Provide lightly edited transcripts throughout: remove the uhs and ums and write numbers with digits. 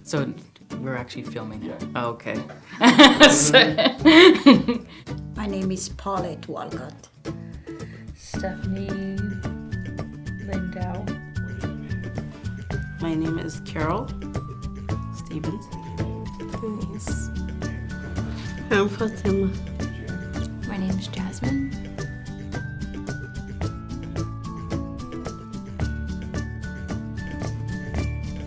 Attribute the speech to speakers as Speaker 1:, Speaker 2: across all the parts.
Speaker 1: So we're actually filming.
Speaker 2: Yeah.
Speaker 1: Oh, okay.
Speaker 3: My name is Paulette Walcott.
Speaker 4: Stephanie Lindau.
Speaker 5: My name is Carol Stevens.
Speaker 6: Denise.
Speaker 5: I'm Fatima.
Speaker 6: My name is Jasmine.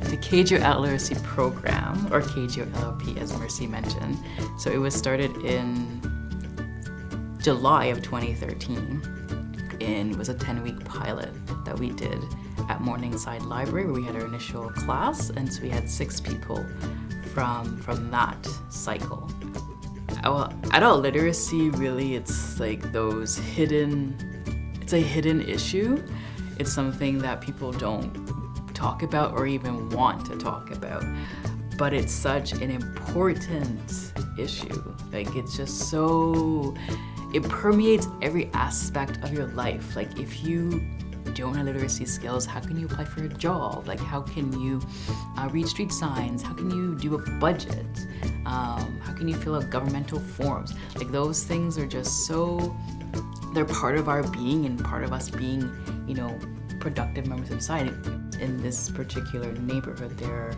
Speaker 1: The KGO Adult Literacy Program, or KGO LLP as Mercy mentioned, so it was started in July of 2013, and it was a 10-week pilot that we did at Morningside Library where we had our initial class, and so we had 6 people from that cycle. Well, adult literacy, really, it's like it's a hidden issue. It's something that people don't talk about or even want to talk about, but it's such an important issue. Like, it's just so, it permeates every aspect of your life. Like, if you don't have literacy skills, how can you apply for a job? Like, how can you read street signs? How can you do a budget? How can you fill out governmental forms? Like, those things are just so, they're part of our being and part of us being, productive members of society. In this particular neighborhood, there are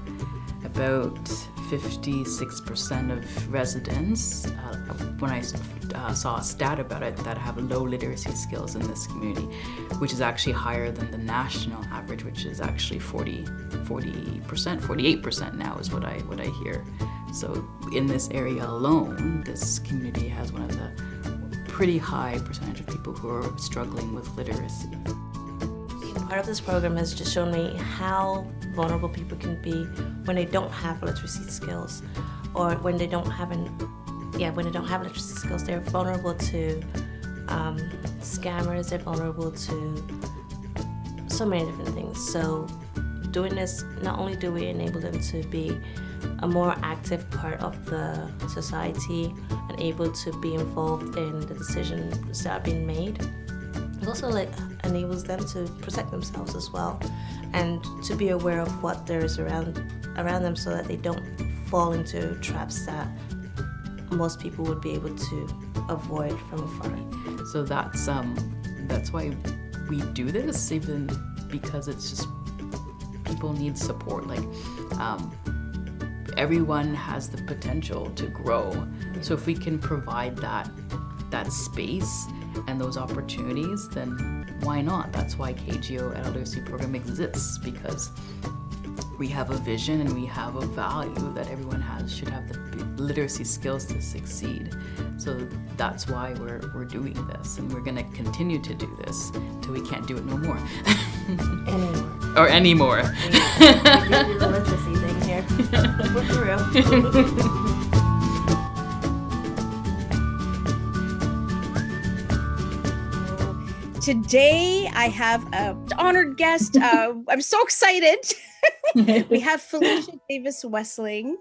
Speaker 1: about 56% of residents, when I saw a stat about it, that have low literacy skills in this community, which is actually higher than the national average, which is actually 48% now is what I hear. So in this area alone, this community has one of the pretty high percentage of people who are struggling with literacy.
Speaker 4: Part of this program has just shown me how vulnerable people can be when they don't have literacy skills, or when they don't have literacy skills. They're vulnerable to scammers. They're vulnerable to so many different things. So doing this, not only do we enable them to be a more active part of the society and able to be involved in the decisions that are being made, it also enables them to protect themselves as well, and to be aware of what there is around them, so that they don't fall into traps that most people would be able to avoid from afar.
Speaker 1: So that's why we do this, even because it's just people need support. Like, everyone has the potential to grow. So if we can provide that space and those opportunities, then why not? That's why KGO Adult Literacy Program exists, because we have a vision and we have a value that everyone should have the literacy skills to succeed. So that's why we're doing this, and we're gonna continue to do this till we can't do it no more. Anymore.
Speaker 4: We do the literacy thing here. We're for real.
Speaker 7: Today, I have an honored guest. I'm so excited. We have Phylicia Davis-Wesseling,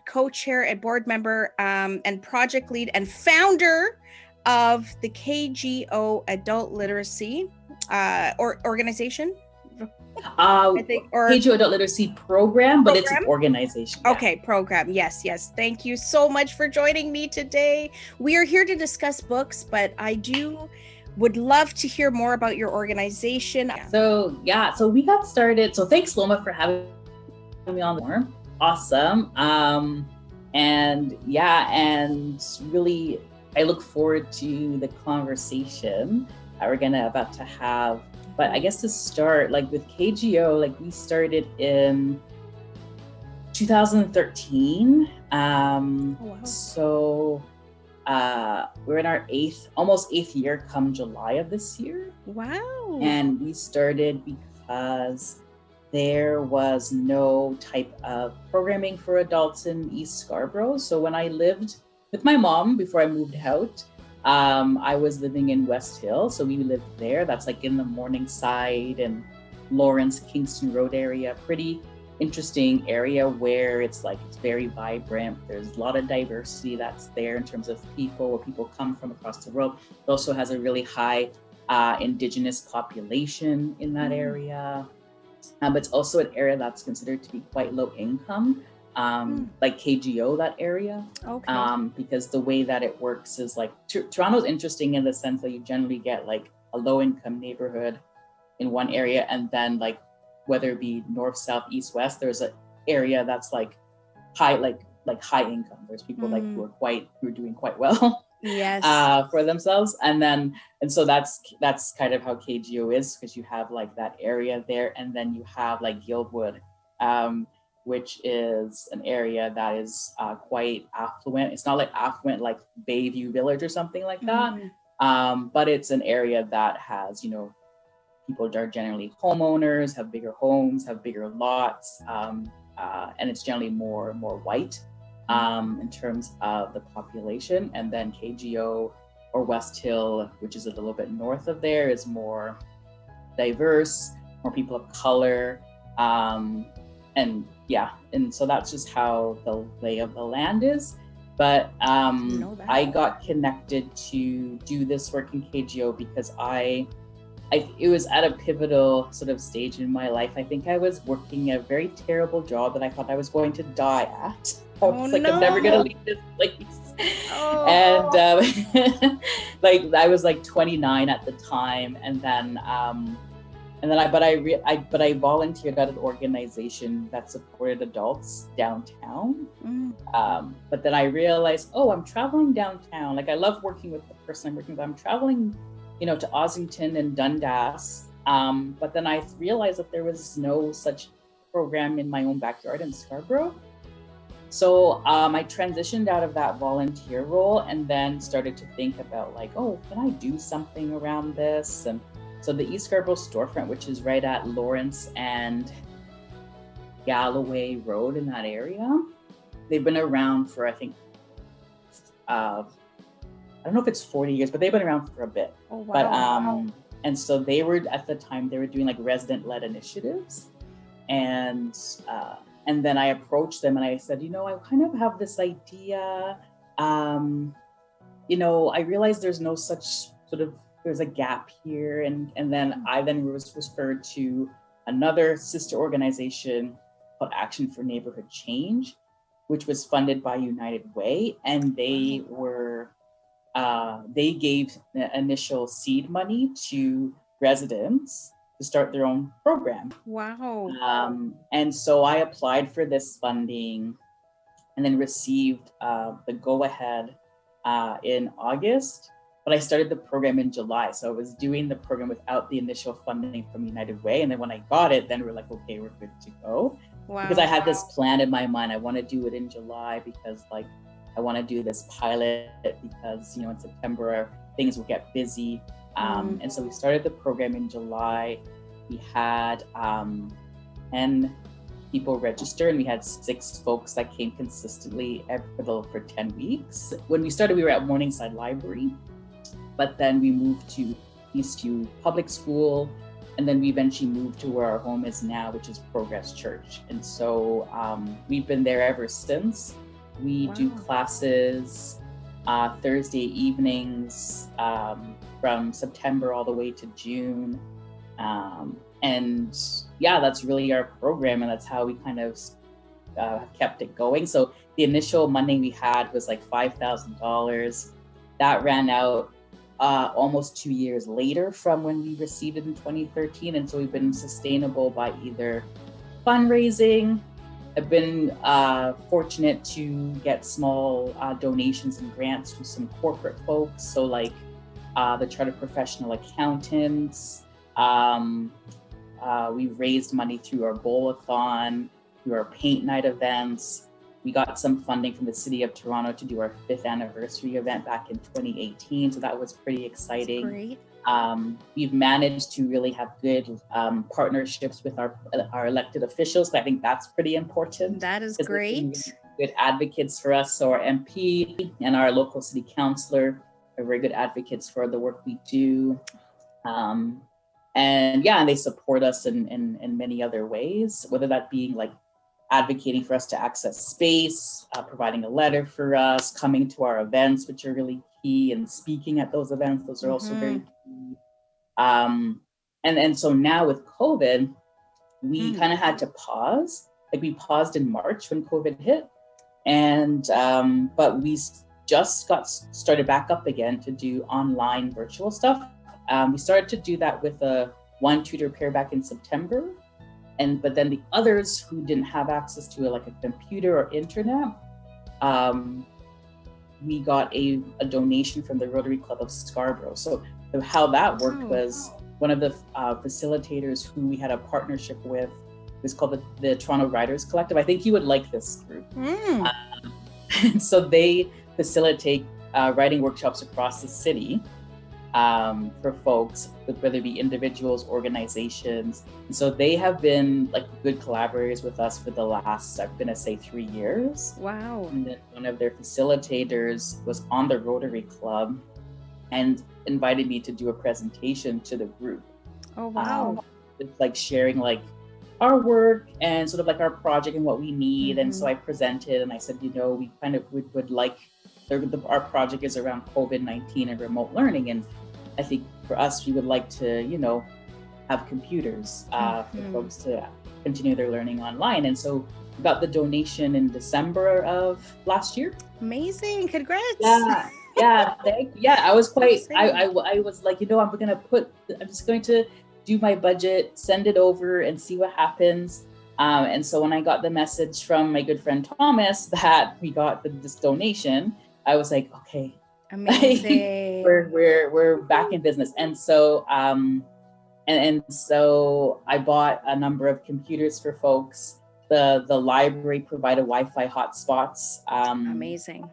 Speaker 7: co-chair and board member and project lead and founder of the KGO Adult Literacy organization.
Speaker 8: I think, or KGO Adult Literacy Program, but it's an organization.
Speaker 7: Yeah. Okay, program. Yes. Thank you so much for joining me today. We are here to discuss books, but would love to hear more about your organization.
Speaker 8: So we got started. So thanks, Loma, for having me on the forum. Awesome. And really, I look forward to the conversation that we're about to have. But I guess to start, like with KGO, like we started in 2013.
Speaker 7: Wow.
Speaker 8: So we're in our almost eighth year come July of this year.
Speaker 7: Wow.
Speaker 8: And we started because there was no type of programming for adults in East Scarborough. So when I lived with my mom before I moved out, I was living in West Hill. So we lived there. That's like in the Morningside and Lawrence, Kingston Road area, pretty interesting area where it's very vibrant. There's a lot of diversity that's there in terms of people, where people come from across the world. It also has a really high Indigenous population in that area. but it's also an area that's considered to be quite low income, like KGO, that area.
Speaker 7: Okay.
Speaker 8: Because the way that it works is like, Toronto's interesting in the sense that you generally get like a low income neighborhood in one area, and then like, whether it be north, south, east, west, there's an area that's like high, like high income. There's people like who are doing quite well.
Speaker 7: Yes.
Speaker 8: For themselves, and so that's kind of how KGO is, because you have like that area there, and then you have like Guildwood, which is an area that is quite affluent. It's not like affluent like Bayview Village or something like that, but it's an area that has, you know, people are generally homeowners, have bigger homes, have bigger lots, and it's generally more white in terms of the population. And then KGO or West Hill, which is a little bit north of there, is more diverse, more people of color, and so that's just how the lay of the land is. But I got connected to do this work in KGO because it was at a pivotal sort of stage in my life. I think I was working a very terrible job that I thought I was going to die at. I was I'm never gonna leave this place. And like I was like 29 at the time, and then I volunteered at an organization that supported adults downtown. But then I realized, I'm traveling downtown. Like I love working with the person I'm working with. I'm traveling, you know, to Ossington and Dundas. But then I realized that there was no such program in my own backyard in Scarborough. So I transitioned out of that volunteer role and then started to think about like, can I do something around this? And so the East Scarborough storefront, which is right at Lawrence and Galloway Road in that area, they've been around for, I think, I don't know if it's 40 years, but they've been around for a bit. Oh, wow. But and so they were, at the time, they were doing like resident-led initiatives. And then I approached them and I said, I kind of have this idea. I realized there's no such sort of, there's a gap here. And then I was referred to another sister organization called Action for Neighborhood Change, which was funded by United Way. And they were, they gave the initial seed money to residents to start their own program.
Speaker 7: Wow.
Speaker 8: And so I applied for this funding and then received the go-ahead in August, but I started the program in July. So I was doing the program without the initial funding from United Way. And then when I got it, then we're like, okay, we're good to go. Wow. Because I had this plan in my mind. I want to do it in July because like, I want to do this pilot because, in September, things will get busy. And so we started the program in July. We had 10 people register, and we had 6 folks that came consistently for 10 weeks. When we started, we were at Morningside Library, but then we moved to Eastview Public School, and then we eventually moved to where our home is now, which is Progress Church. And so we've been there ever since. We do classes Thursday evenings from September all the way to June. And that's really our program, and that's how we kind of kept it going. So the initial money we had was like $5,000. That ran out almost 2 years later from when we received it in 2013. And so we've been sustainable by either fundraising. I've been fortunate to get small donations and grants from some corporate folks. So like the Chartered Professional Accountants. We raised money through our bowl-a-thon, through our paint night events. We got some funding from the City of Toronto to do our 5th anniversary event back in 2018. So that was pretty exciting.
Speaker 7: That's great.
Speaker 8: We've managed to really have good partnerships with our elected officials. I think that's pretty important.
Speaker 7: That is great.
Speaker 8: Good advocates for us. So our MP and our local city councillor are very good advocates for the work we do. And they support us in many other ways, whether that being like advocating for us to access space, providing a letter for us, coming to our events, which are really key, and speaking at those events. Those are also very key. And so now with COVID, we kind of had to pause. Like we paused in March when COVID hit, and but we just got started back up again to do online virtual stuff. We started to do that with one tutor pair back in September, but then the others who didn't have access to like a computer or internet, we got a donation from the Rotary Club of Scarborough. So how that worked was one of the facilitators who we had a partnership with was called the Toronto Writers Collective. I think you would like this group. And so they facilitate writing workshops across the city for folks, whether it be individuals, organizations. And so they have been like good collaborators with us for the last, I'm gonna say 3 years.
Speaker 7: Wow.
Speaker 8: And then one of their facilitators was on the Rotary Club and invited me to do a presentation to the group.
Speaker 7: Oh, wow.
Speaker 8: It's like sharing like our work and sort of like our project and what we need. And so I presented and I said, you know, we kind of would like, our project is around COVID-19 and remote learning. And I think for us, we would like to, you know, have computers for folks to continue their learning online. And so we got the donation in December of last year.
Speaker 7: Amazing. Congrats.
Speaker 8: Yeah. I was quite, I was like, you know, I'm just going to do my budget, send it over and see what happens. And so when I got the message from my good friend Thomas that we got this donation, I was like, okay,
Speaker 7: amazing.
Speaker 8: we're back in business. And so and so I bought a number of computers for folks. The library provided Wi-Fi hotspots.
Speaker 7: Amazing.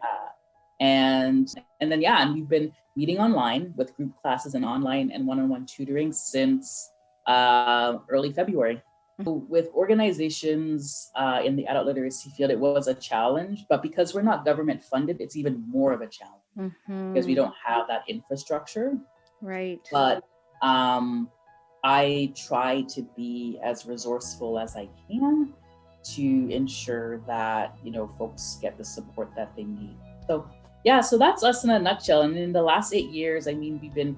Speaker 8: And then and we've been meeting online with group classes and online and one-on-one tutoring since early February. With organizations in the adult literacy field, it was a challenge, but because we're not government funded, it's even more of a challenge because we don't have that infrastructure.
Speaker 7: Right.
Speaker 8: But I try to be as resourceful as I can to ensure that, you know, folks get the support that they need. So that's us in a nutshell. And in the last 8 years, I mean, we've been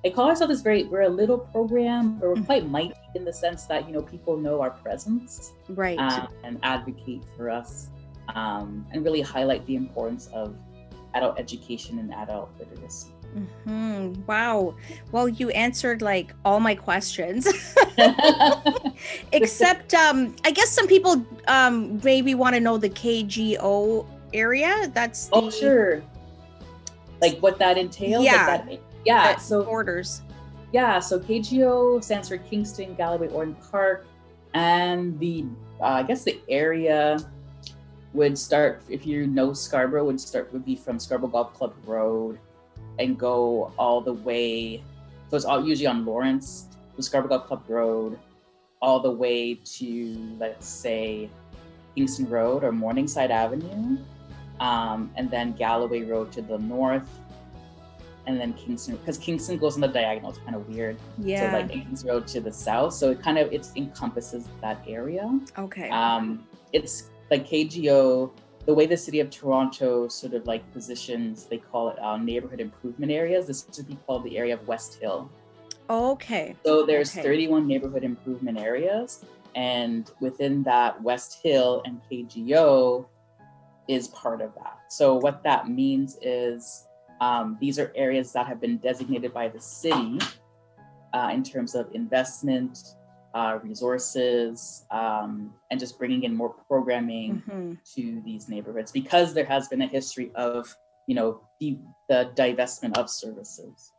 Speaker 8: I call ourselves we're a little program, but we're quite mighty in the sense that, you know, people know our presence,
Speaker 7: right,
Speaker 8: and advocate for us, and really highlight the importance of adult education and adult literacy.
Speaker 7: Wow. Well, you answered like all my questions, except I guess some people maybe want to know the KGO area. That's
Speaker 8: sure. Like what that entails. So
Speaker 7: borders.
Speaker 8: So KGO stands for Kingston-Galloway-Orton Park, and I guess the area would start, if you know Scarborough, would be from Scarborough Golf Club Road and go all the way. So it's all usually on Lawrence, the Scarborough Golf Club Road, all the way to, let's say, Kingston Road or Morningside Avenue, and then Galloway Road to the north, and then Kingston, because Kingston goes on the diagonal. It's kind of weird.
Speaker 7: Yeah.
Speaker 8: So like Kingston Road to the south. So it encompasses that area.
Speaker 7: Okay.
Speaker 8: It's like KGO, the way the city of Toronto sort of like positions, they call it neighborhood improvement areas. This would be called the area of West Hill.
Speaker 7: Okay.
Speaker 8: So there's 31 neighborhood improvement areas. And within that, West Hill and KGO is part of that. So what that means is these are areas that have been designated by the city in terms of investment, resources, and just bringing in more programming to these neighborhoods, because there has been a history of, you know, the divestment of services.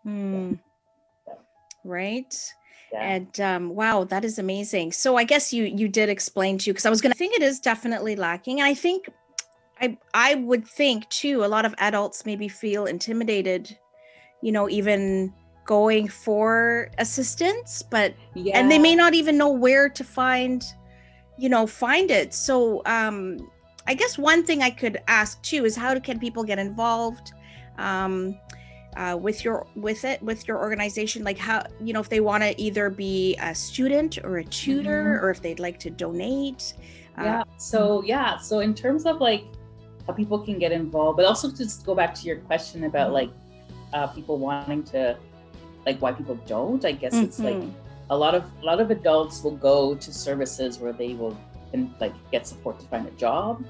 Speaker 7: Right.
Speaker 8: Yeah.
Speaker 7: And wow, that is amazing. So I guess you did explain too, because I was going to think it is definitely lacking. And I think I would think too, a lot of adults maybe feel intimidated, you know, even going for assistance, but and they may not even know where to find it. So I guess one thing I could ask too is how can people get involved with your organization? Like how, you know, if they want to either be a student or a tutor, or if they'd like to donate.
Speaker 8: So in terms of like how people can get involved, but also just go back to your question about like people wanting to, like why people don't, I guess it's like a lot of adults will go to services where they will can like get support to find a job.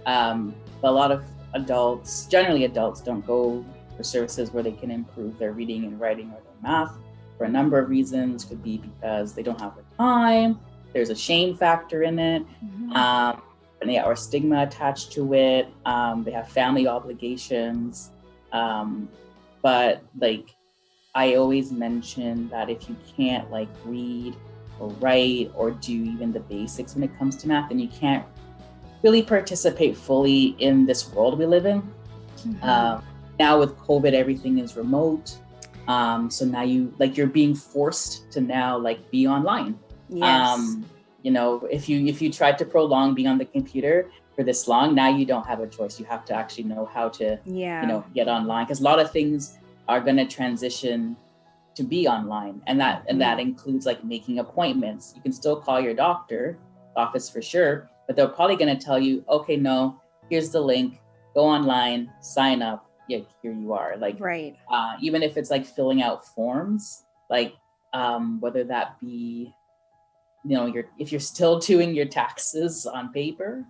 Speaker 8: But a lot of adults, generally adults, don't go for services where they can improve their reading and writing or their math for a number of reasons. Could be because they don't have the time. There's a shame factor in it. Or stigma attached to it. They have family obligations. But like, I always mention that if you can't like read or write or do even the basics when it comes to math, then you can't really participate fully in this world we live in. Now with COVID, everything is remote. So now you're being forced to now like be online.
Speaker 7: Yes.
Speaker 8: You know, if you tried to prolong being on the computer for this long, now you don't have a choice. You have to actually know how to, get online, because a lot of things are going to transition to be online, and that includes like making appointments. You can still call your doctor office for sure, but they're probably going to tell you, okay, no, here's the link, go online, sign up. Yeah, here you are. Like,
Speaker 7: right.
Speaker 8: Even if it's like filling out forms, like whether that be, if you're still doing your taxes on paper,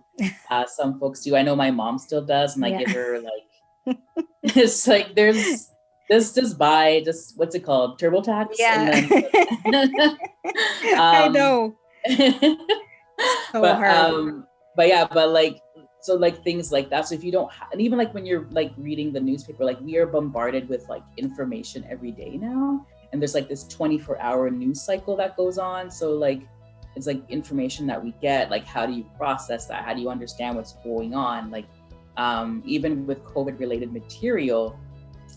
Speaker 8: some folks do. I know my mom still does, and I give her like, it's like there's just buy what's it called, TurboTax.
Speaker 7: Yeah.
Speaker 8: And then,
Speaker 7: I know. So hard.
Speaker 8: But like, so like things like that. So if you don't, and even like when you're like reading the newspaper, like we are bombarded with like information every day now, and there's like this 24-hour news cycle that goes on. So like, it's like information that we get, like how do you process that? How do you understand what's going on? Like even with COVID related material,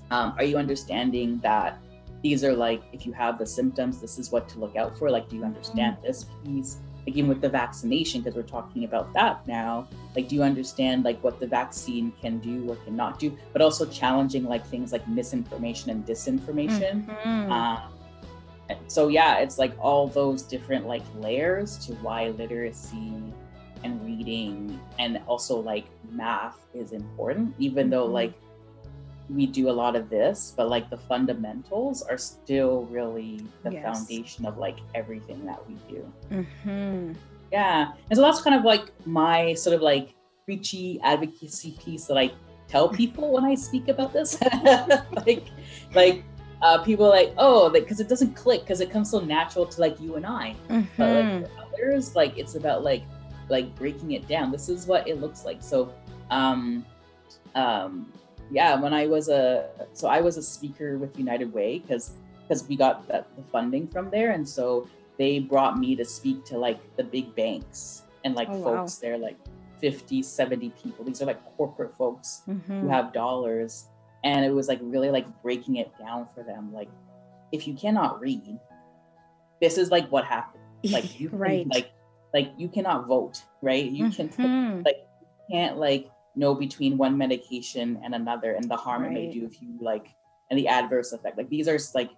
Speaker 8: are you understanding that these are like, if you have the symptoms, this is what to look out for? Like, do you understand this piece? Like even with the vaccination, because we're talking about that now, like, do you understand like what the vaccine can do or cannot do? But also challenging like things like misinformation and disinformation. So yeah, it's like all those different like layers to why literacy and reading and also like math is important, even though like we do a lot of this, but like the fundamentals are still really the foundation of like everything that we do. Yeah, and so that's kind of like my sort of like preachy advocacy piece that I tell people when I speak about this. People are like, oh, because it doesn't click, because it comes so natural to like you and I. But like for others, like it's about like breaking it down. This is what it looks like. So when I was a speaker with United Way, because we got the funding from there, and so they brought me to speak to like the big banks and like folks there, like 50, 70 people. These are like corporate folks who have dollars. And it was like really like breaking it down for them. Like, if you cannot read, this is like what happened. Like you can, like you cannot vote, right? You can like you can't like know between one medication and another and the harm it may do if you like, and the adverse effect. Like these are like,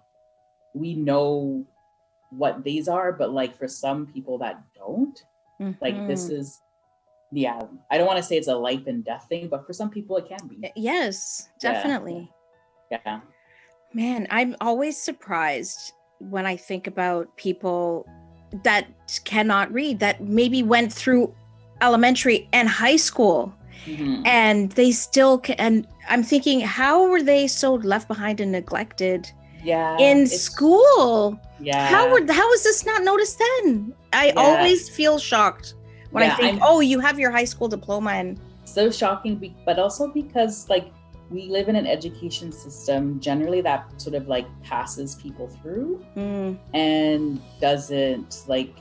Speaker 8: we know what these are, but like for some people that don't, like this is. Yeah, I don't want to say it's a life and death thing, but for some people it can be.
Speaker 7: Yes, definitely.
Speaker 8: Yeah.
Speaker 7: Man, I'm always surprised when I think about people that cannot read, that maybe went through elementary and high school and they still can. And I'm thinking, how were they so left behind and neglected in school? Yeah. How was this not noticed then? I always feel shocked when I think, you have your high school diploma. And
Speaker 8: so shocking, but also because like we live in an education system generally that sort of like passes people through and doesn't like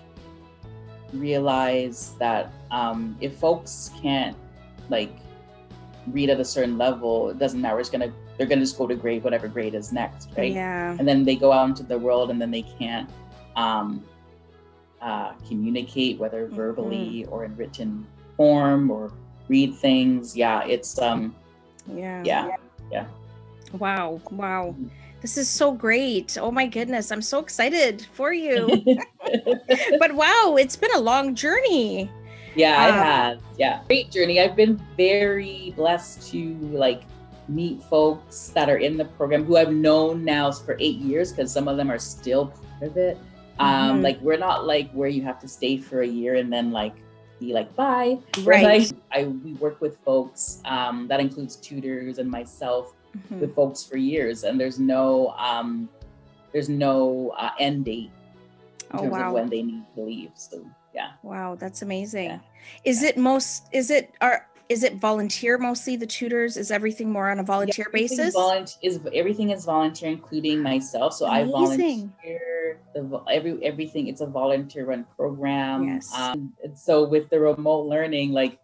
Speaker 8: realize that if folks can't like read at a certain level, it doesn't matter. They're gonna just go to grade, whatever grade is next, right? Yeah. And then they go out into the world and then they can't communicate, whether verbally or in written form, or read things. It's
Speaker 7: Wow. This is so great. Oh my goodness, I'm so excited for you. But wow, it's been a long journey.
Speaker 8: Yeah, it has. Yeah, great journey. I've been very blessed to like meet folks that are in the program who I've known now for 8 years, because some of them are still part of it. Like we're not like where you have to stay for a year and then like be like bye.
Speaker 7: Right.
Speaker 8: We work with folks, that includes tutors and myself, with folks for years, and there's no end date in terms of when they need to leave. So yeah.
Speaker 7: Wow, that's amazing.
Speaker 8: Yeah.
Speaker 7: Is it volunteer mostly, the tutors? Is everything more on a volunteer basis?
Speaker 8: Everything is volunteer, including myself. So I volunteer. Everything. It's a volunteer-run program.
Speaker 7: Yes.
Speaker 8: And so with the remote learning, like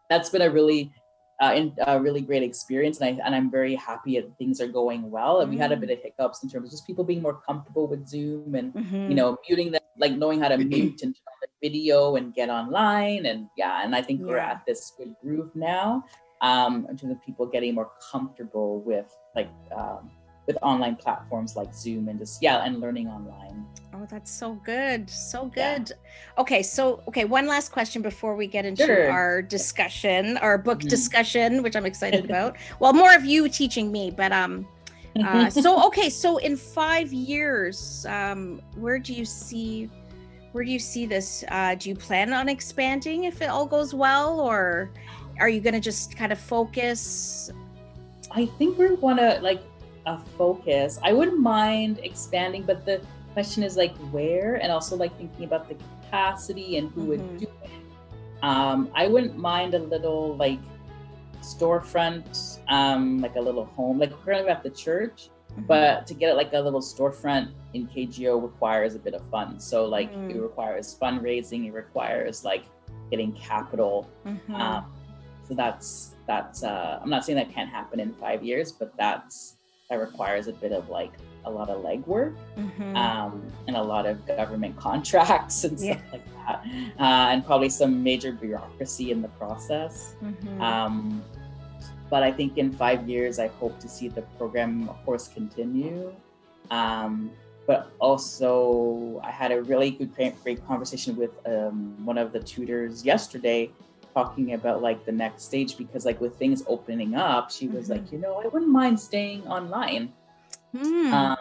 Speaker 8: that's been a really great experience, and I'm very happy that things are going well. And we had a bit of hiccups in terms of just people being more comfortable with Zoom and muting them, like knowing how to mute and turn on the video and get online, and I think we're at this good groove now, in terms of people getting more comfortable with with online platforms like Zoom and just and learning online.
Speaker 7: Oh, that's so good. So good. Yeah. Okay, one last question before we get into our discussion, our book discussion, which I'm excited about. Well, more of you teaching me, but so in 5 years, where do you see this? Do you plan on expanding if it all goes well, or are you going to just kind of focus?
Speaker 8: I think we want to focus. I wouldn't mind expanding, but the question is like where, and also like thinking about the capacity and who would do it. I wouldn't mind a little like storefront, like a little home, like currently we're at the church, but to get it like a little storefront in KGO requires a bit of funds. So like it requires fundraising, it requires like getting capital. So that's I'm not saying that can't happen in 5 years, but that requires a bit of like a lot of legwork, and a lot of government contracts and stuff like that, and probably some major bureaucracy in the process. But I think in 5 years, I hope to see the program, of course, continue. But also, I had a really great conversation with one of the tutors yesterday, talking about like the next stage, because like with things opening up, she was like, I wouldn't mind staying online. I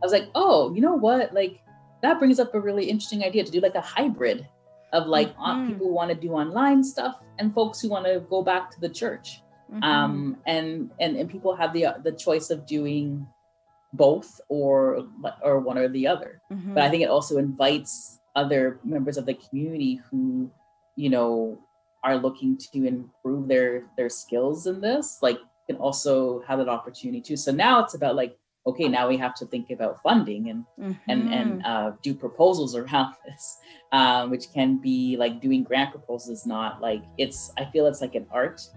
Speaker 8: was like, oh, you know what? Like that brings up a really interesting idea to do like a hybrid of like people who want to do online stuff and folks who want to go back to the church. And people have the choice of doing both or one or the other. But I think it also invites other members of the community who, are looking to improve their skills in this, like can also have that opportunity too. So now it's about like, okay, now we have to think about funding and do proposals around this, which can be like doing grant proposals, not like I feel it's like an art.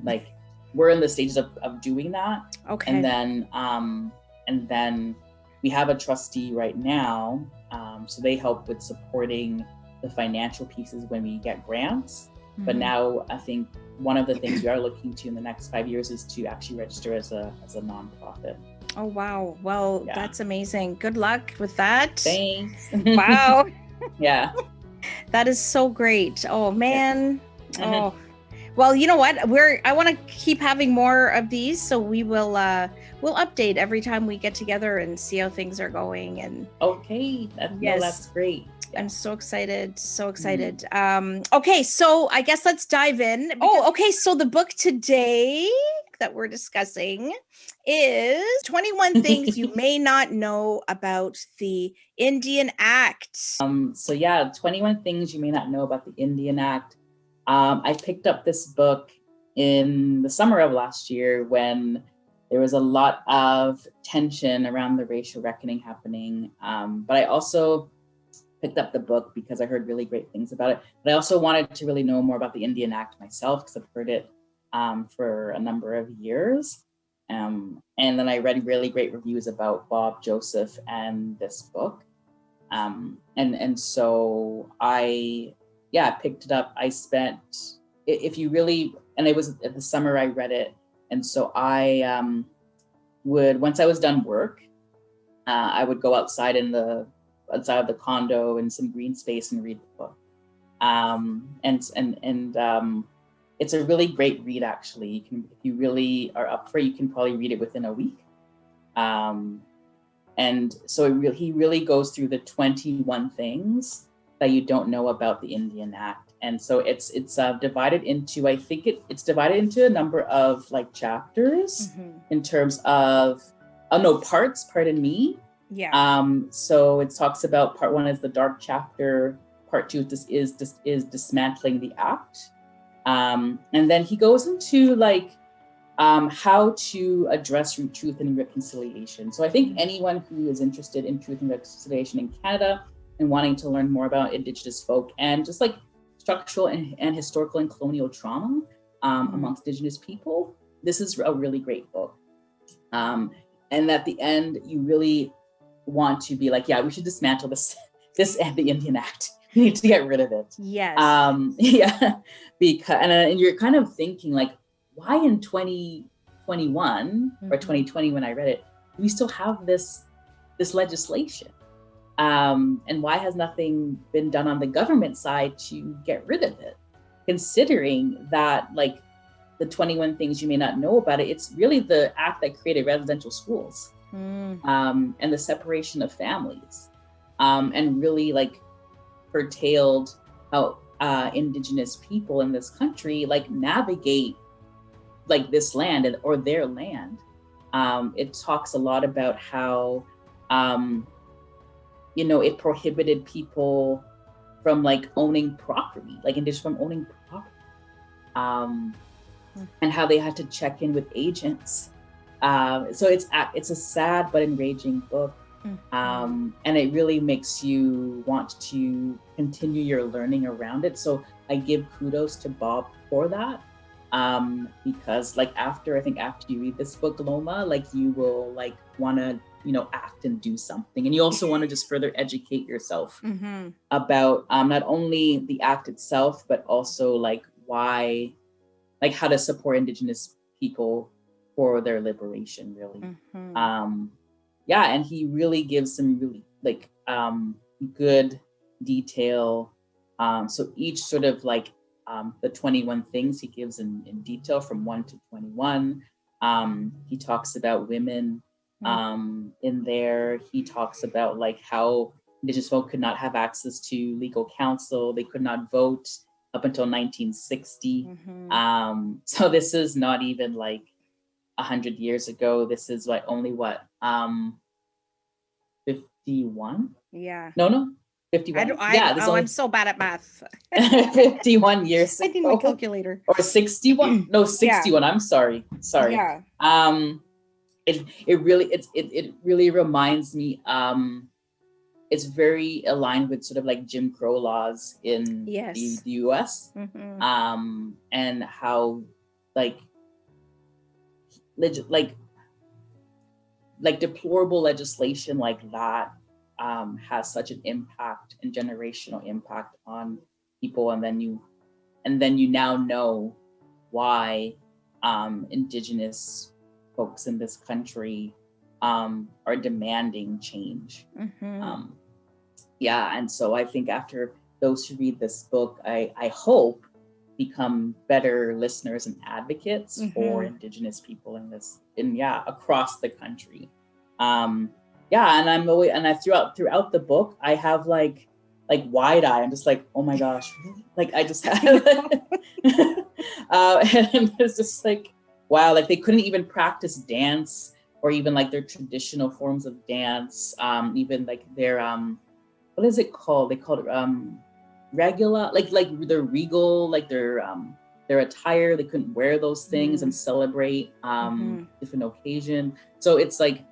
Speaker 8: Like we're in the stages of doing that. Okay. And then we have a trustee right now. So they help with supporting the financial pieces when we get grants. But now I think one of the things we are looking to in the next 5 years is to actually register as a nonprofit.
Speaker 7: Oh, wow. Well, that's amazing. Good luck with that.
Speaker 8: Thanks.
Speaker 7: Wow.
Speaker 8: Yeah.
Speaker 7: That is so great. Oh, man. Oh, well, you know what? I want to keep having more of these. So we'll update every time we get together and see how things are going. And
Speaker 8: okay. That's great.
Speaker 7: I'm so excited. So excited. Okay, so I guess let's dive in. Okay. So the book today that we're discussing is 21 Things You May Not Know About the Indian Act.
Speaker 8: 21 Things You May Not Know About the Indian Act. I picked up this book in the summer of last year when there was a lot of tension around the racial reckoning happening. But I also picked up the book because I heard really great things about it. But I also wanted to really know more about the Indian Act myself because I've heard it for a number of years. And then I read really great reviews about Bob Joseph and this book. And so I picked it up. I spent, and it was at the summer I read it. And so I once I was done work, I would go outside of the condo in some green space and read the book. It's a really great read, actually. If you really are up for it, you can probably read it within a week. And so he really goes through the 21 things that you don't know about the Indian Act. And so it's divided into, I think it's divided into a number of like chapters in terms of, parts, pardon me.
Speaker 7: Yeah.
Speaker 8: So it talks about part 1 is the dark chapter, part 2 is dismantling the act. And then he goes into like how to address truth and reconciliation. So I think anyone who is interested in truth and reconciliation in Canada and wanting to learn more about Indigenous folk and just like structural and historical and colonial trauma amongst Indigenous people, this is a really great book. And at the end, you really want to be like, yeah, we should dismantle this and the Indian Act. We need to get rid of it.
Speaker 7: Yes.
Speaker 8: Because and you're kind of thinking like, why in 2021 or 2020 when I read it, do we still have this legislation? And why has nothing been done on the government side to get rid of it? Considering that like the 21 things you may not know about it, it's really the act that created residential schools and the separation of families and really like curtailed how Indigenous people in this country like navigate like this land or their land. It talks a lot about how it prohibited people from like owning property, like Indigenous from owning property, and how they had to check in with agents. So it's a sad but enraging book, and it really makes you want to continue your learning around it. So I give kudos to Bob for that, because like after you read this book, Loma, like you will like want to act and do something, and you also want to just further educate yourself about not only the act itself, but also like why, like how to support Indigenous people for their liberation, really. And he really gives some really like good detail. So each sort of like the 21 things he gives in detail from 1 to 21. He talks about women in there. He talks about like how Indigenous folk could not have access to legal counsel. They could not vote up until 1960. So this is not even like 100 years ago. This is like only 51?
Speaker 7: Yeah.
Speaker 8: No, 51.
Speaker 7: I'm so bad at math.
Speaker 8: 51 years
Speaker 7: I need my calculator.
Speaker 8: Or 61. No, 61. Yeah. I'm sorry.
Speaker 7: Yeah.
Speaker 8: It really reminds me, it's very aligned with sort of like Jim Crow laws in the US, and how like deplorable legislation like that has such an impact and generational impact on people, and then you now know why Indigenous folks in this country are demanding change. And so I think after those who read this book, I hope become better listeners and advocates for Indigenous people across the country. And I throughout the book, I have like wide eye. I'm just like, oh my gosh, really? Like I just have and it's just like, wow, like they couldn't even practice dance or even like their traditional forms of dance, even like their what is it called? They called it regula, like their regal, like their attire. They couldn't wear those things and celebrate different occasion. So it's like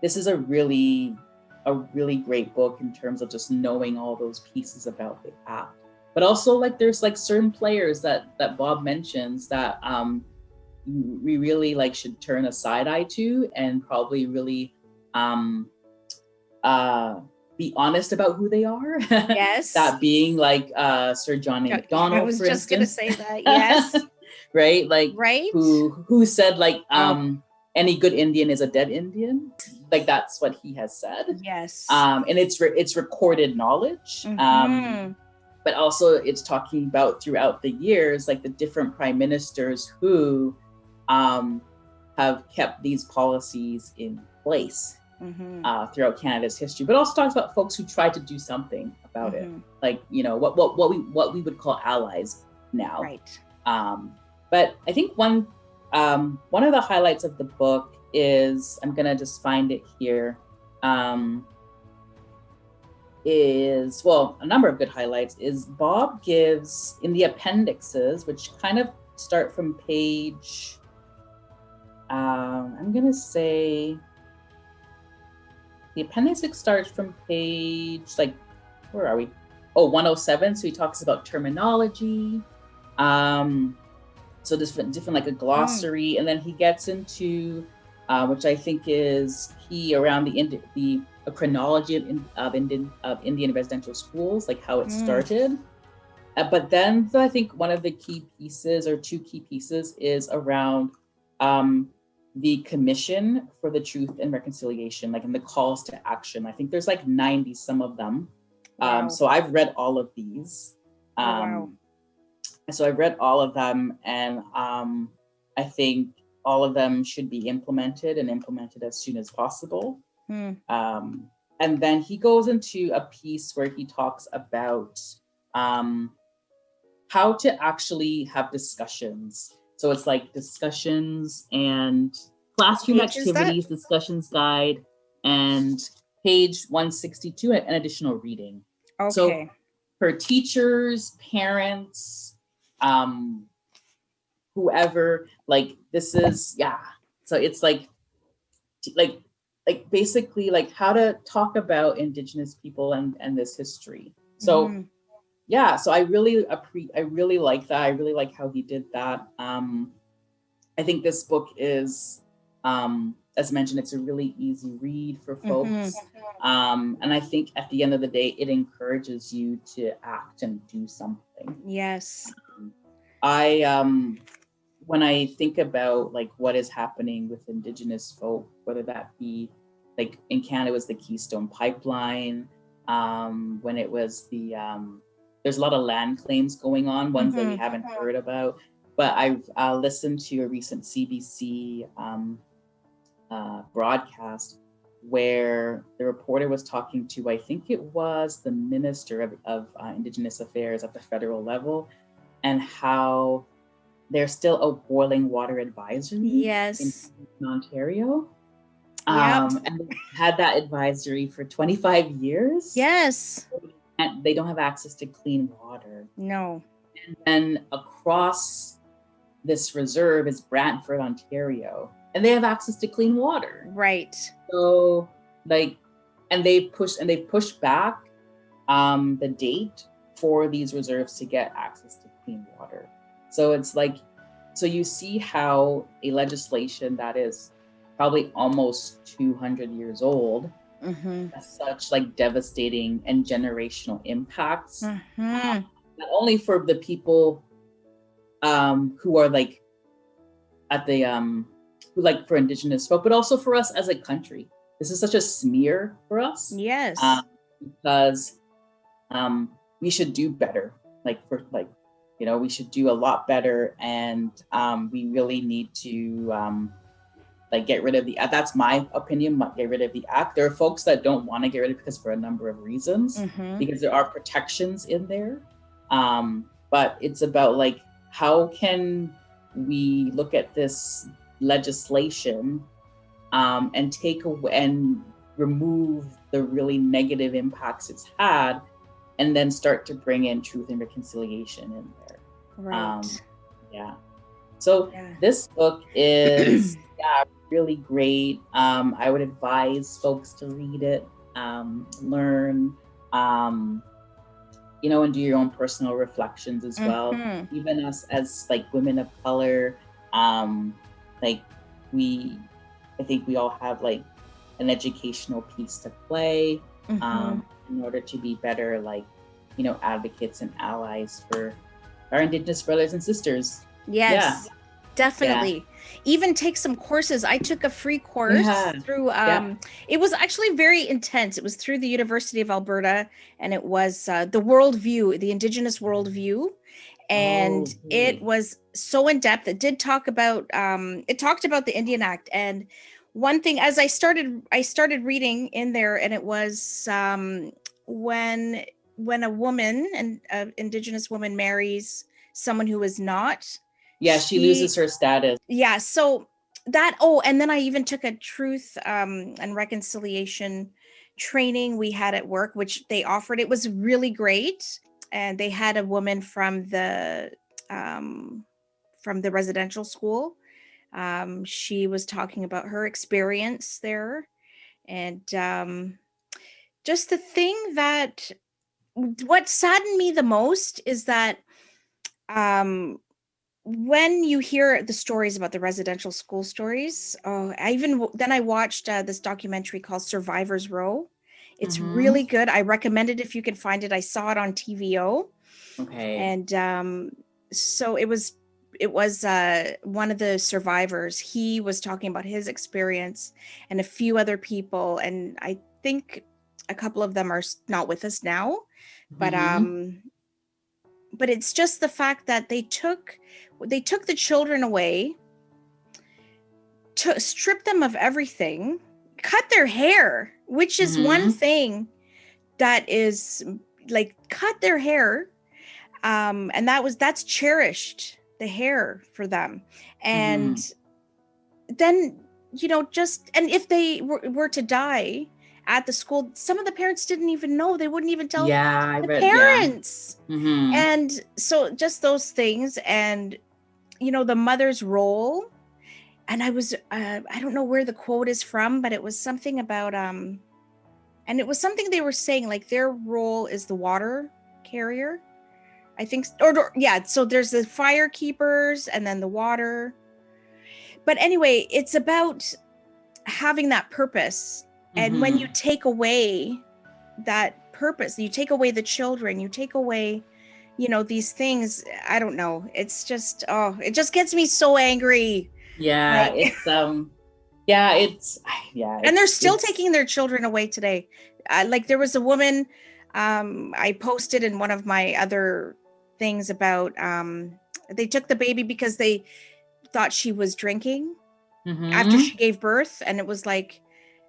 Speaker 8: this is a really great book in terms of just knowing all those pieces about the app. But also like there's like certain players that Bob mentions that we really like should turn a side eye to and probably really be honest about who they are.
Speaker 7: Yes.
Speaker 8: That being like Sir John A. Macdonald.
Speaker 7: I was
Speaker 8: for
Speaker 7: just
Speaker 8: instance.
Speaker 7: gonna say that. Yes.
Speaker 8: Right? Like
Speaker 7: right.
Speaker 8: Who said like any good Indian is a dead Indian. Like that's what he has said.
Speaker 7: Yes.
Speaker 8: And it's recorded knowledge. But also it's talking about throughout the years, like the different prime ministers who have kept these policies in place
Speaker 7: Mhm.
Speaker 8: throughout Canada's history, but also talks about folks who tried to do something about it, like what we would call allies now.
Speaker 7: Right.
Speaker 8: But I think one of the highlights of the book is, I'm gonna just find it here, is, well, a number of good highlights is Bob gives in the appendixes, which kind of start from page, I'm gonna say, the appendix starts from page, like, where are we? Oh, 107. So he talks about terminology. So different like a glossary, and then he gets into, which I think is key, around a chronology of Indian residential schools, like how it started. But then I think one of the key pieces, or two key pieces, is around the Commission for the Truth and Reconciliation, like in the calls to action. I think there's like 90 some of them.
Speaker 7: Wow.
Speaker 8: So I've read all of these.
Speaker 7: Wow.
Speaker 8: So I've read all of them, and I think all of them should be implemented as soon as possible. And then he goes into a piece where he talks about how to actually have discussions. So it's like discussions and classroom activities, discussions guide, and page 162, an additional reading.
Speaker 7: Okay.
Speaker 8: So for teachers, parents, whoever, like, this is, so it's like basically like how to talk about Indigenous people and this history. So so I really like that. I really like how he did that. I think this book is, as mentioned, it's a really easy read for folks. And I think at the end of the day, it encourages you to act and do something.
Speaker 7: Yes.
Speaker 8: When I think about like what is happening with Indigenous folk, whether that be like in Canada, it was the Keystone Pipeline, when it was the, there's a lot of land claims going on, ones that we haven't heard about, but I've listened to a recent CBC broadcast where the reporter was talking to, I think it was the Minister of Indigenous Affairs at the federal level, and how there's still a boiling water advisory in Ontario. And they had that advisory for 25 years.
Speaker 7: Yes.
Speaker 8: And they don't have access to clean water.
Speaker 7: No.
Speaker 8: And then across this reserve is Brantford, Ontario, and they have access to clean water.
Speaker 7: Right.
Speaker 8: So like, and they pushed back the date for these reserves to get access to clean water. So it's like, so you see how a legislation that is probably almost 200 years old has such like devastating and generational impacts, not only for the people who are like at the who like for Indigenous folk, but also for us as a country. This is such a smear for us.
Speaker 7: Yes.
Speaker 8: Because we should do better. We should do a lot better, and we really need to get rid of the, that's my opinion, get rid of the act. There are folks that don't want to get rid of it because for a number of reasons, because there are protections in there. But it's about like, how can we look at this legislation and take away and remove the really negative impacts it's had, and then start to bring in truth and reconciliation in there.
Speaker 7: Right.
Speaker 8: So this book is really great. I would advise folks to read it, learn, and do your own personal reflections as well. Even us as like women of color, I think we all have like an educational piece to play in order to be better, advocates and allies for our Indigenous brothers and sisters.
Speaker 7: Yes, definitely. Even take some courses. I took a free course through, it was actually very intense. It was through the University of Alberta, and it was the worldview, the Indigenous worldview. And it was so in depth. It did talk about, it talked about the Indian Act. And one thing as I started reading in there, and it was when a woman, an Indigenous woman, marries someone who is not.
Speaker 8: Yeah, she loses her status.
Speaker 7: Yeah, so that, and then I even took a truth and reconciliation training we had at work, which they offered. It was really great. And they had a woman from the residential school. She was talking about her experience there. And just the thing that, what saddened me the most is that when you hear the stories about the residential school stories, I watched this documentary called Survivor's Row. It's really good. I recommend it if you can find it. I saw it on TVO.
Speaker 8: Okay.
Speaker 7: And so it was one of the survivors. He was talking about his experience and a few other people. And I think a couple of them are not with us now, but it's just the fact that they took the children away, to strip them of everything, cut their hair, which is one thing that is like, cut their hair. And that's cherished, the hair for them. And then, and if they were to die at the school, some of the parents didn't even know. They wouldn't even tell the parents. And so just those things, and the mother's role. And I was I don't know where the quote is from, but it was something about and it was something they were saying, like, their role is the water carrier, I think, or yeah, so there's the fire keepers and then the water. But anyway, it's about having that purpose. And when you take away that purpose, you take away the children, you take away, these things, I don't know. It's just, it just gets me so angry.
Speaker 8: Yeah,
Speaker 7: like,
Speaker 8: it's
Speaker 7: and they're still taking their children away today. Like, there was a woman, I posted in one of my other things about, they took the baby because they thought she was drinking after she gave birth. And it was like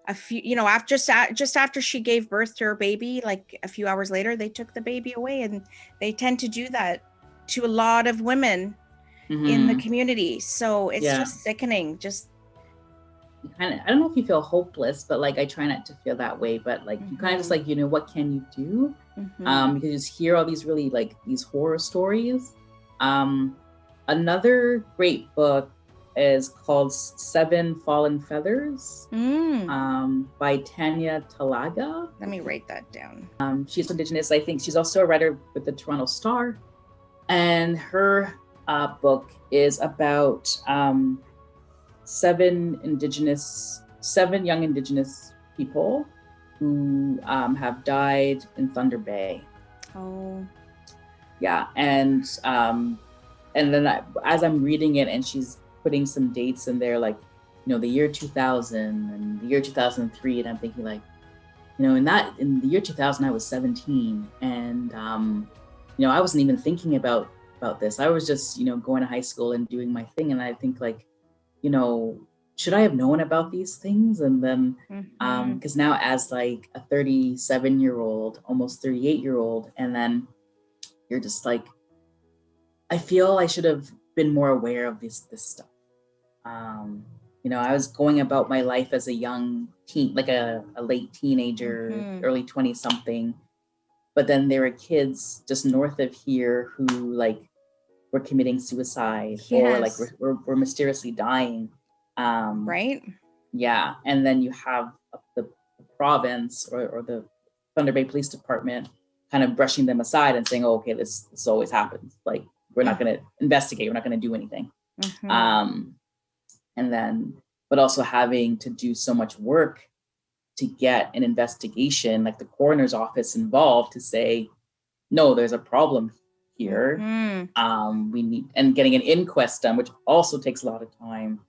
Speaker 7: a few, just after she gave birth to her baby, like a few hours later, they took the baby away. And they tend to do that to a lot of women in the community. So it's just sickening. Just
Speaker 8: kind of, I don't know if you feel hopeless, but like, I try not to feel that way, but like, you kind of just like, what can you do? You can just hear all these really like these horror stories. Another great book is called Seven Fallen Feathers by Tanya Talaga.
Speaker 7: Let me write that down.
Speaker 8: She's Indigenous. I think she's also a writer with the Toronto Star. And her book is about seven young Indigenous people who have died in Thunder Bay.
Speaker 7: Oh.
Speaker 8: Yeah, and then as I'm reading it, and she's putting some dates in there, like, the year 2000 and the year 2003, and I'm thinking like, in the year 2000 I was 17, and I wasn't even thinking about this. I was just going to high school and doing my thing, and I think like, should I have known about these things? And then because now as like a 37-year-old, almost 38-year-old, and then you're just like, I feel I should have been more aware of this stuff. I was going about my life as a young teen, like a late teenager, early 20-something. But then there were kids just north of here who like were committing suicide or like were mysteriously dying.
Speaker 7: Right.
Speaker 8: Yeah. And then you have the province or the Thunder Bay Police Department kind of brushing them aside and saying, oh, okay, this always happens. Like, we're not going to investigate. We're not going to do anything. And then, but also having to do so much work to get an investigation, like the coroner's office involved, to say, no, there's a problem here. We need, and getting an inquest done, which also takes a lot of time,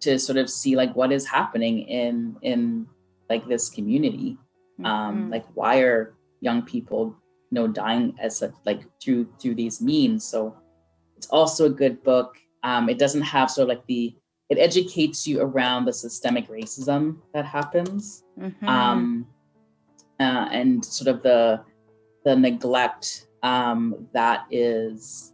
Speaker 8: to sort of see like what is happening in like this community. Like, why are young people dying as such, like through these means. So it's also a good book. It doesn't have sort of like the it educates you around the systemic racism that happens, and sort of the neglect that is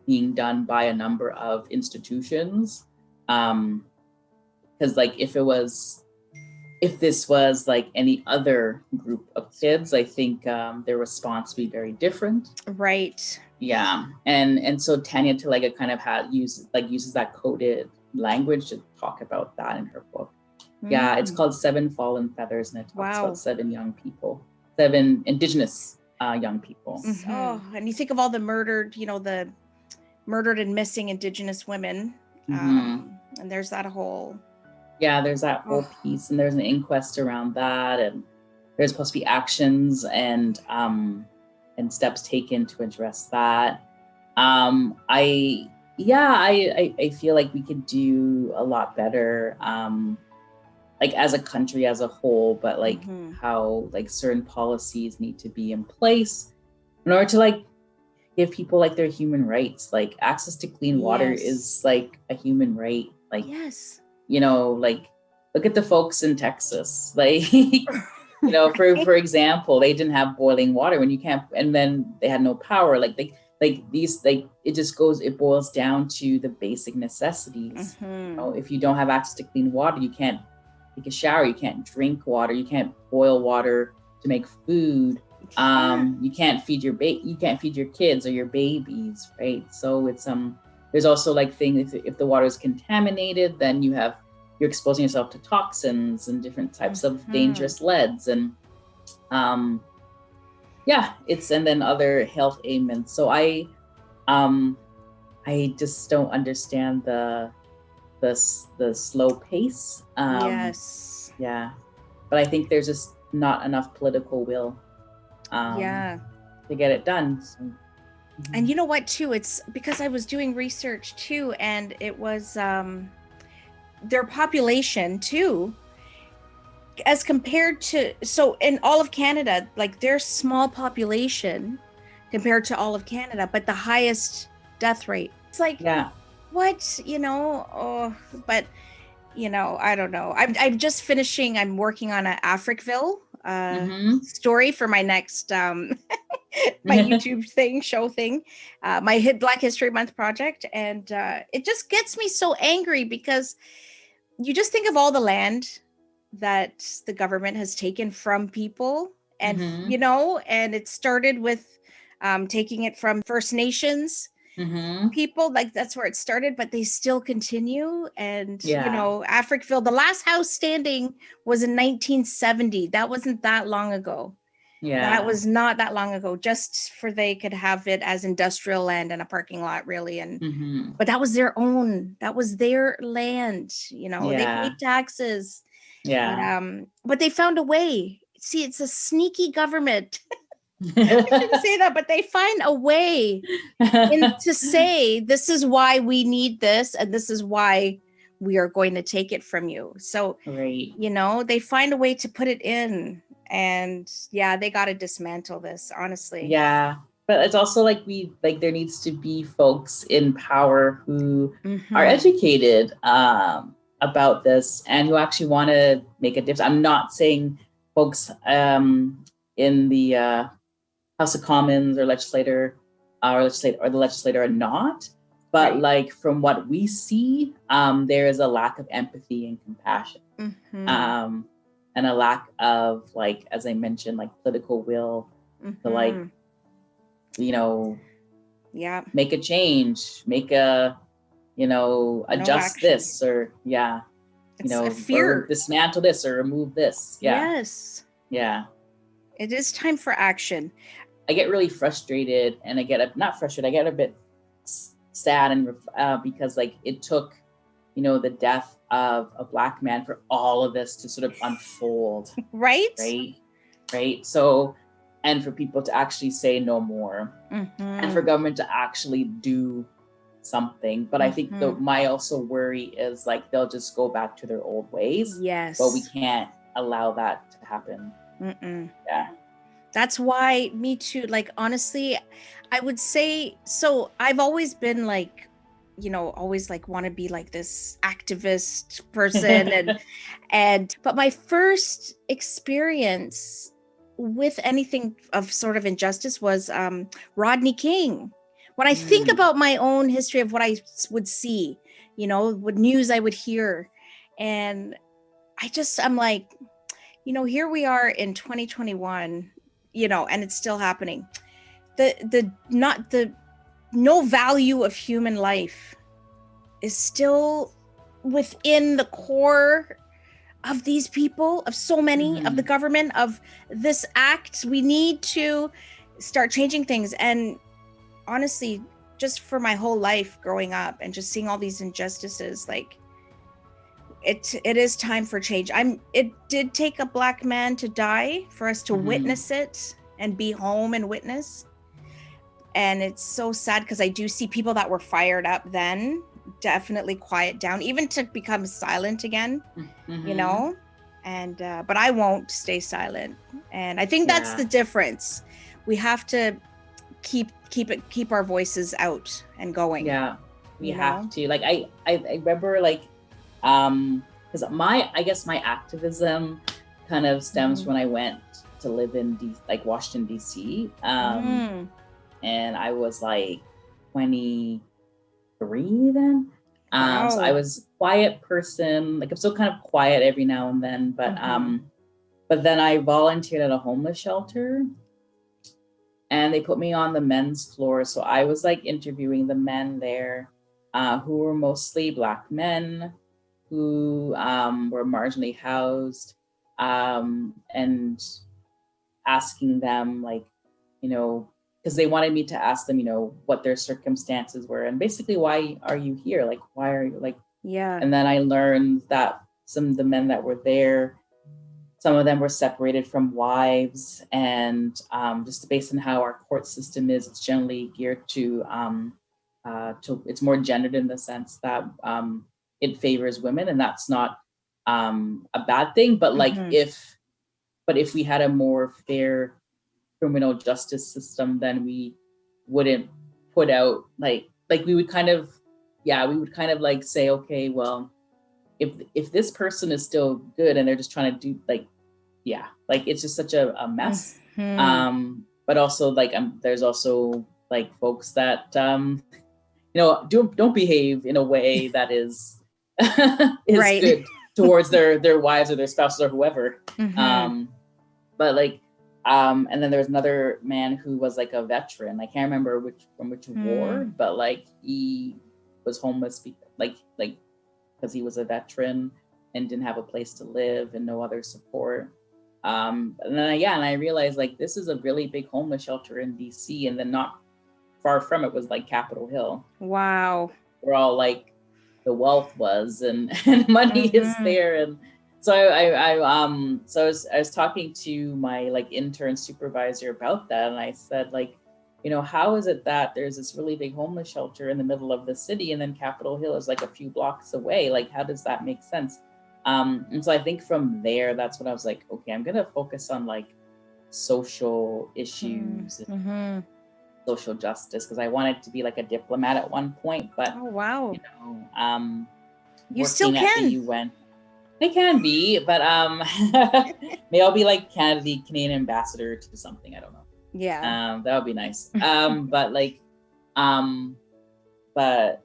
Speaker 8: being done by a number of institutions. Because like if this was like any other group of kids, I think their response would be very different.
Speaker 7: Right.
Speaker 8: Yeah, and so Tanya Talega kind of uses that coded language to talk about that in her book. Yeah, it's called Seven Fallen Feathers, and it talks about 7 Indigenous young people.
Speaker 7: Oh, and you think of all the murdered, the murdered and missing Indigenous women, and there's that whole.
Speaker 8: Yeah, there's that whole piece, and there's an inquest around that, and there's supposed to be actions and steps taken to address that. I feel like we could do a lot better, like as a country as a whole, but like how like certain policies need to be in place in order to like give people like their human rights. Like access to clean water is like a human right. Like like look at the folks in Texas, like for example, they didn't have boiling water when you can't, and then they had no power. It boils down to the basic necessities. If you don't have access to clean water, you can't take a shower, you can't drink water, you can't boil water to make food. You can't feed your kids or your babies, right? So it's there's also like things, if the water is contaminated, then you're exposing yourself to toxins and different types of dangerous leads, and and then other health ailments. So I just don't understand the slow pace. Yeah, but I think there's just not enough political will to get it done. So.
Speaker 7: And you know what too, it's because I was doing research too, and it was their population too, as compared to, so in all of Canada, like their small population compared to all of Canada, but the highest death rate. It's like, what, but I don't know. I'm just finishing, I'm working on an Africville story for my next my YouTube show thing, my Black History Month project, and it just gets me so angry because you just think of all the land that the government has taken from people, and and it started with taking it from First Nations people, like that's where it started, but they still continue. And Africville, the last house standing was in 1970. That wasn't that long ago. That was not that long ago, just for they could have it as industrial land and a parking lot, really. And but that was their own, that was their land, they paid taxes. But they found a way. See, it's a sneaky government. I shouldn't say that, but they find a way to say, this is why we need this, and this is why we are going to take it from you. So they find a way to put it in. And they got to dismantle this, honestly.
Speaker 8: But it's also like there needs to be folks in power who are educated about this and who actually want to make a difference. I'm not saying folks in the House of Commons or the legislator are not, but like from what we see, there is a lack of empathy and compassion. And a lack of, like, as I mentioned, like political will to like, make a change, make a, adjust this, or a fear, or dismantle this or remove this. It is time for action. I get really frustrated, and I get a bit sad, and because like it took, the death of a Black man for all of this to sort of unfold. Right. So, and for people to actually say no more, and for government to actually do something. But I think my also worry is like they'll just go back to their old ways. Yes. But we can't allow that to happen. That's why, me too. Like, honestly, I would say, so I've always been like,
Speaker 7: always like want to be like this activist person but my first experience with anything of sort of injustice was Rodney King. When I think about my own history of what I would see, what news I would hear, and I'm like, here we are in 2021, and it's still happening. The no value of human life is still within the core of these people, of so many, of the government, of this act. We need to start changing things. And honestly, just for my whole life growing up and just seeing all these injustices, like it is time for change. It did take a Black man to die for us to witness it and be home and witness. And it's so sad because I do see people that were fired up then definitely quiet down, even to become silent again, and but I won't stay silent. And I think that's the difference. We have to keep our voices out and going.
Speaker 8: Yeah, we have to. Like I remember, like because I guess my activism kind of stems when I went to live in Washington DC. And I was like 23 then.
Speaker 7: Wow.
Speaker 8: So I was a quiet person. Like I'm still kind of quiet every now and then, but then I volunteered at a homeless shelter and they put me on the men's floor. So I was like interviewing the men there who were mostly Black men who were marginally housed, and asking them like, because they wanted me to ask them, what their circumstances were and basically, why are you here? Like, why are you like, And then I learned that some of the men that were there, some of them were separated from wives, and just based on how our court system is, it's generally geared to it's more gendered in the sense that it favors women, and that's not a bad thing. But like if we had a more fair criminal justice system, then we wouldn't put out like we would kind of like say, okay, well, if this person is still good and they're just trying to do like it's just such a mess. But also like there's also like folks that don't behave in a way that is good towards their wives or their spouses or whoever. But like and then there's another man who was like a veteran. I can't remember which war, but like he was homeless because he was a veteran and didn't have a place to live and no other support. And I realized like this is a really big homeless shelter in DC, and then not far from it was like Capitol Hill.
Speaker 7: Wow.
Speaker 8: Where all like the wealth was and money is there. And so I was talking to my like intern supervisor about that, and I said like, how is it that there's this really big homeless shelter in the middle of the city and then Capitol Hill is like a few blocks away? Like, how does that make sense? And so I think from there, that's when I was like, okay, I'm gonna focus on like social issues and social justice, because I wanted to be like a diplomat at one point, but
Speaker 7: you still can.
Speaker 8: At the UN. They can be, but maybe I'll be like Canadian ambassador to something. I don't know.
Speaker 7: Yeah.
Speaker 8: That would be nice. But like, but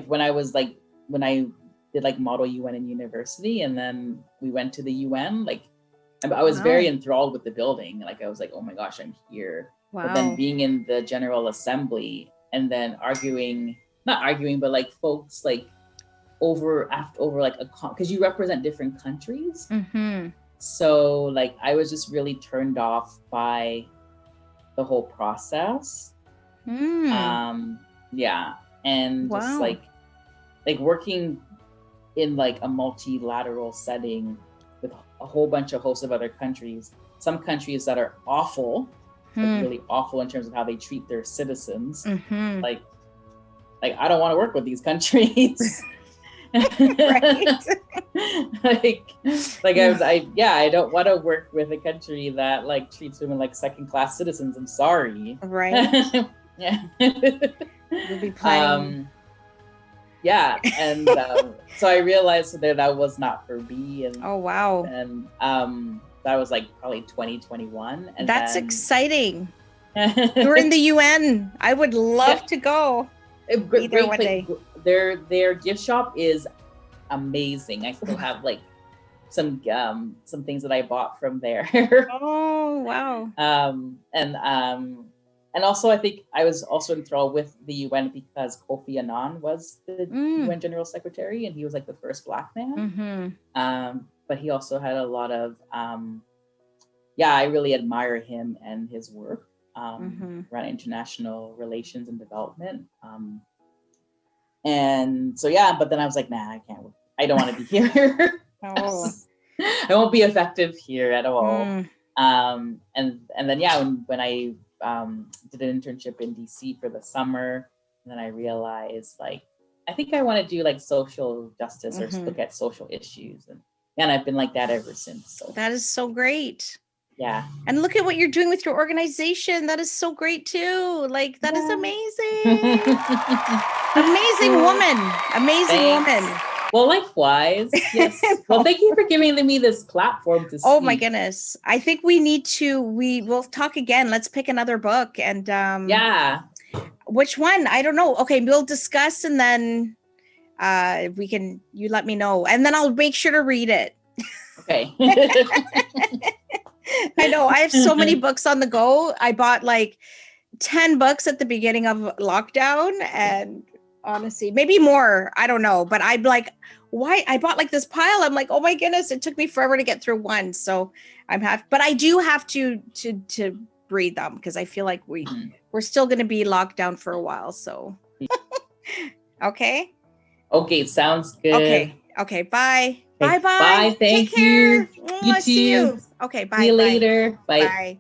Speaker 8: when I did like Model UN in university, and then we went to the UN, like I was very enthralled with the building. Like I was like, oh my gosh, I'm here.
Speaker 7: Wow.
Speaker 8: But then being in the General Assembly and then not arguing, but like folks like over like because you represent different countries. So like I was just really turned off by the whole process. And just like working in like a multilateral setting with a whole bunch of hosts of other countries, some countries that are awful, like really awful in terms of how they treat their citizens. Like I don't want to work with these countries. I don't want to work with a country that like treats women like second-class citizens. I'm sorry.
Speaker 7: Right. You'll be playing.
Speaker 8: Yeah, and so I realized that was not for me, and
Speaker 7: Oh wow,
Speaker 8: and that was like probably 2021, and
Speaker 7: that's
Speaker 8: then,
Speaker 7: exciting. You're in the UN. I would love to go. Be there one day.
Speaker 8: Their gift shop is amazing. I still have like some things that I bought from there.
Speaker 7: Oh wow.
Speaker 8: And also I think I was also enthralled with the UN because Kofi Annan was the UN General Secretary, and he was like the first Black man. But he also had a lot of I really admire him and his work around international relations and development. And so but then I was like, nah, I can't. I don't want to be here.
Speaker 7: Oh.
Speaker 8: I won't be effective here at all. And then when I did an internship in DC for the summer, and then I realized like I think I want to do like social justice or look at social issues, and I've been like that ever since. So
Speaker 7: that is so great.
Speaker 8: Yeah.
Speaker 7: And look at what you're doing with your organization. That is so great too. Like that is amazing. Amazing woman. Amazing woman.
Speaker 8: Well, likewise. Yes. Well, thank you for giving me this platform to speak.
Speaker 7: Oh my goodness. I think we will talk again. Let's pick another book and which one? I don't know. Okay, we'll discuss and then you let me know. And then I'll make sure to read it.
Speaker 8: Okay.
Speaker 7: I know. I have so many books on the go. I bought like 10 books at the beginning of lockdown, and honestly, maybe more. I don't know. But I'm like, why? I bought like this pile. I'm like, oh my goodness, it took me forever to get through one. So but I do have to read them because I feel like we're still going to be locked down for a while. So, okay.
Speaker 8: Okay. Sounds good.
Speaker 7: Okay. Bye.
Speaker 8: Okay,
Speaker 7: Bye.
Speaker 8: Bye. Thank
Speaker 7: Take care.
Speaker 8: you. You too.
Speaker 7: See you. Okay. Bye.
Speaker 8: See you later. Bye.
Speaker 7: Bye.